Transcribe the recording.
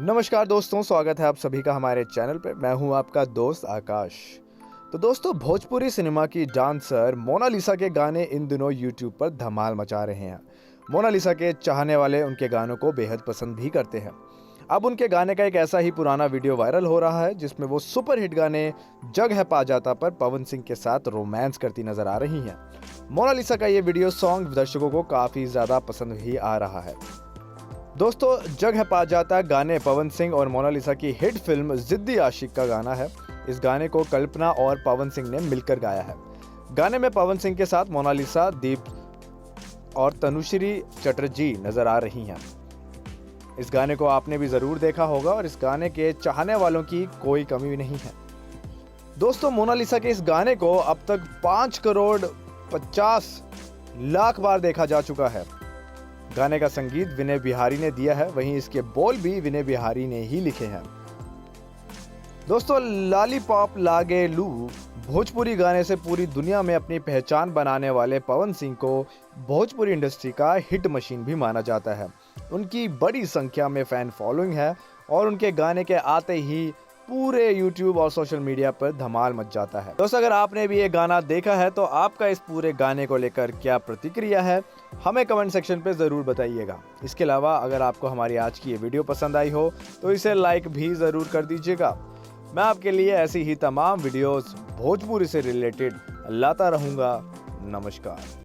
नमस्कार दोस्तों, स्वागत है आप सभी का हमारे चैनल पे। मैं हूं आपका दोस्त आकाश। तो दोस्तों, भोजपुरी सिनेमा की डांसर मोनालिसा के गाने इन दिनों यूट्यूब पर धमाल मचा रहे हैं। मोनालिसा के चाहने वाले उनके गानों को बेहद पसंद भी करते हैं। अब उनके गाने का एक ऐसा ही पुराना वीडियो वायरल हो रहा है जिसमें वो सुपर हिट गाने जग है पा जाता पर पवन सिंह के साथ रोमांस करती नजर आ रही हैं। मोनालिसा का ये वीडियो सॉन्ग दर्शकों को काफी ज्यादा पसंद भी आ रहा है। दोस्तों, जग है पा जाता गाने पवन सिंह और मोनालिसा की हिट फिल्म जिद्दी आशिक का गाना है। इस गाने को कल्पना और पवन सिंह ने मिलकर गाया है। गाने में पवन सिंह के साथ मोनालिसा, दीप और तनुश्री चटर्जी नजर आ रही हैं। इस गाने को आपने भी जरूर देखा होगा और इस गाने के चाहने वालों की कोई कमी भी नहीं है। दोस्तों, मोनालिसा के इस गाने को अब तक 5 करोड़ 50 लाख बार देखा जा चुका है। गाने का संगीत विनय बिहारी ने दिया है, वहीं इसके बोल भी विनय बिहारी ने ही लिखे हैं। दोस्तों, लॉलीपॉप लागे लू भोजपुरी गाने से पूरी दुनिया में अपनी पहचान बनाने वाले पवन सिंह को भोजपुरी इंडस्ट्री का हिट मशीन भी माना जाता है। उनकी बड़ी संख्या में फैन फॉलोइंग है और उनके गाने के आते ही पूरे YouTube और सोशल मीडिया पर धमाल मच जाता है। दोस्तों, अगर आपने भी ये गाना देखा है तो आपका इस पूरे गाने को लेकर क्या प्रतिक्रिया है, हमें कमेंट सेक्शन पे ज़रूर बताइएगा। इसके अलावा अगर आपको हमारी आज की ये वीडियो पसंद आई हो तो इसे लाइक भी ज़रूर कर दीजिएगा। मैं आपके लिए ऐसी ही तमाम वीडियोस भोजपुरी से रिलेटेड लाता रहूँगा। नमस्कार।